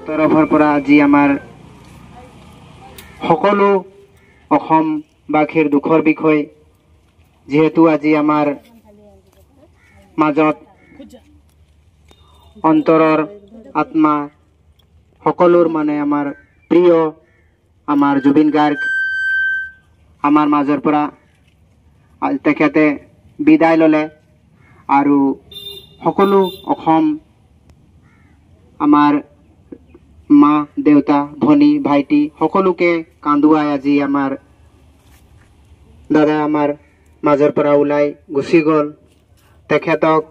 তৰফৰ পৰা আজি আমাৰ সকলো অসমবাসীৰ দুখৰ বিষয় যেহেতু আজি আমাৰ মাজত অন্তৰৰ আত্মা সকলোৰ মানে আমাৰ প্ৰিয় আমাৰ জুবিন গাৰ্গ আমাৰ মাজৰ পৰা তেখেতে বিদায় ল'লে আৰু সকলো অসম আমাৰ মা দেউতা ভনী ভাইটি সকলোকে কান্দুৱাই আজি আমাৰ দাদা আমাৰ মাজৰ পৰা ওলাই গুচি গ'ল তেখেতক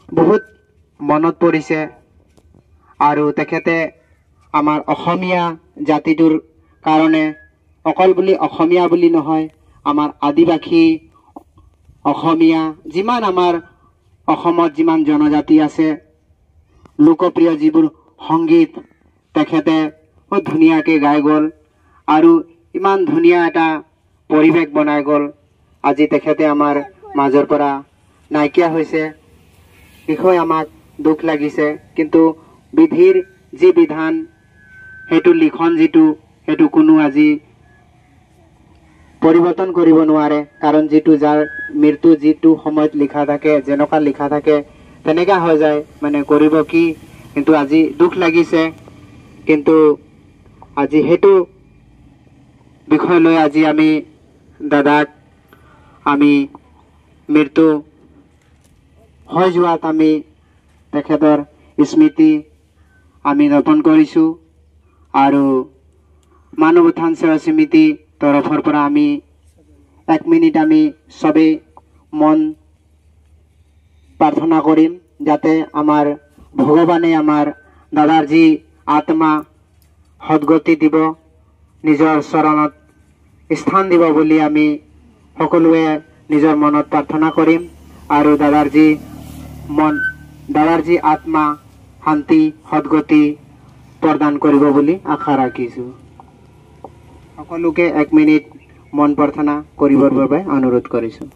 বহুত মনত পৰিছে আৰু তেখেতে আমাৰ অসমীয়া জাতিটোৰ কাৰণে অকল বুলি অসমীয়া বুলি নহয় আমাৰ আদিবাসী অসমীয়া যিমান আমাৰ অসমত যিমান জনজাতি আছে লোকপ্ৰিয় যিবোৰ সংগীত তেখেতে বহুত ধুনীয়াকৈ গাই গ'ল আৰু ইমান ধুনীয়া এটা পৰিৱেশ বনাই গ'ল আজি তেখেতে আমাৰ মাজৰ পৰা নাইকিয়া হৈছে বিষয় আমাক দুখ লাগিছে কিন্তু বিধিৰ যি বিধান সেইটো লিখন যিটো সেইটো কোনো আজি পৰিৱৰ্তন কৰিব নোৱাৰে কাৰণ যিটো যাৰ মৃত্যু যিটো সময়ত লিখা থাকে যেনেকুৱা লিখা থাকে তেনেকা হৈ যায় মানে কৰিব কি কিন্তু আজি দুখ লাগিছে কিন্তু আজি সেইটো বিষয় লৈ আজি আমি দাদাক আমি মৃত্যু হৈ যোৱাত আমি তেখেতৰ স্মৃতি আমি জ্ঞাপন কৰিছোঁ আৰু মানৱ উত্থান সেৱা সমিতি তৰফৰ পৰা আমি 1 মিনিট আমি সবেই মন প্ৰাৰ্থনা কৰিম যাতে আমাৰ ভগৱানে আমাৰ দাদাৰ যি আত্মা সদ্গতি দিব নিজৰ চৰণত স্থান দিব বুলি আমি সকলোৱে নিজৰ মনত প্ৰাৰ্থনা কৰিম আৰু দাদাৰ যি আত্মা শান্তি সদ্গতি প্ৰদান কৰিব বুলি আশা ৰাখিছোঁ সকলোকে 1 মিনিট মন প্ৰাৰ্থনা কৰিবৰ বাবে অনুৰোধ কৰিছোঁ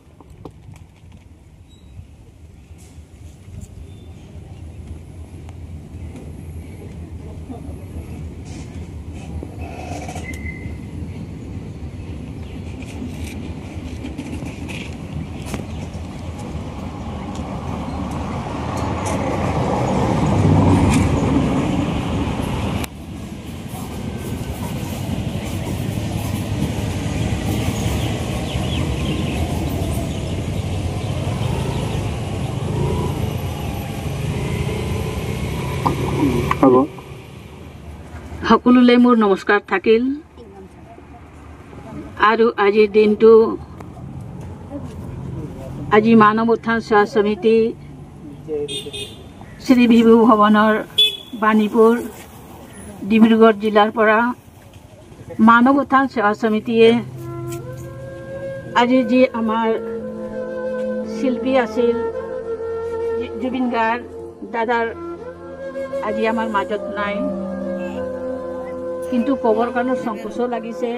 সকলোলৈ মোৰ নমস্কাৰ থাকিল আৰু আজিৰ দিনটো আজি মানৱ উত্থান সেৱা সমিতি শ্ৰী বিভু ভৱনৰ বাণীপুৰ ডিব্ৰুগড় জিলাৰ পৰা মানৱ উত্থান সেৱা সমিতিয়ে আজি যি আমাৰ শিল্পী আছিল জুবিন গাৰ্গ দাদাৰ আজি আমাৰ মাজত নাই কিন্তু কবৰ কাৰণে সংকোচো লাগিছে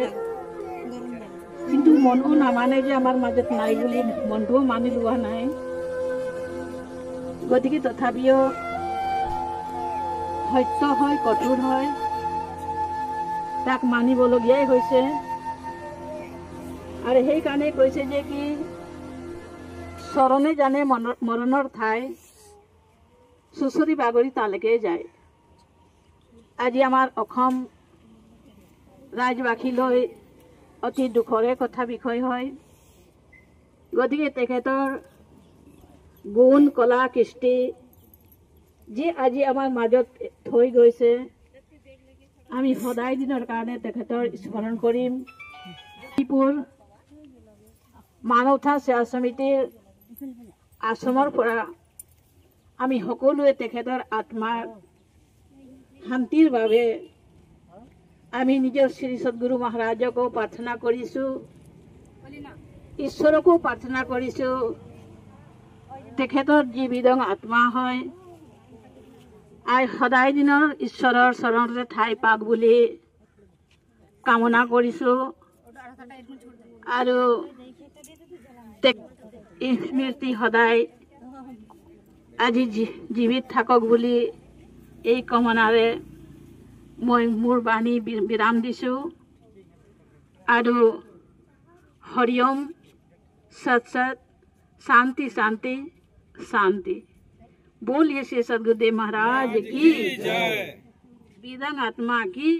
কিন্তু মনো নামানে যে আমাৰ মাজত নাই বুলি মনটোও মানি লোৱা নাই গতিকে তথাপিও সত্য হয় কঠোৰ হয় তাক মানিবলগীয়াই হৈছে আৰু সেইকাৰণে কৈছে যে কি চৰণে জানে মৰণৰ ঠাই চুচৰি বাগৰি তালৈকে যায় আজি আমাৰ অসম ৰাজ্যবাসীলৈ অতি দুখৰে কথা বিষয় হয় গতিকে তেখেতৰ গুণ কলা কৃষ্টি যি আজি আমাৰ মাজত থৈ গৈছে আমি সদায় দিনৰ কাৰণে তেখেতৰ স্মৰণ কৰিম মানৱ উত্থান সেৱা সমিতিৰ আশ্ৰমৰ পৰা আমি সকলোৱে তেখেতৰ আত্মাৰ শান্তিৰ বাবে আমি নিজৰ শ্ৰী সদ্গুৰু মহাৰাজকো প্ৰাৰ্থনা কৰিছোঁ ঈশ্বৰকো প্ৰাৰ্থনা কৰিছোঁ তেখেতৰ যি বিদং আত্মা হয় সদায় দিনৰ ঈশ্বৰৰ চৰণতে ঠাই পাক বুলি কামনা কৰিছোঁ আৰু স্মৃতি সদায় আজি জীৱিত থাকক বুলি এই কামনাৰে মই মোৰ বাণী বিৰাম দিছোঁ আৰু হৰিওম सत सत शांति शांति शांति। बोलिए श्री सद्गुरुदेव महाराज की जय। वेदांग आत्मा की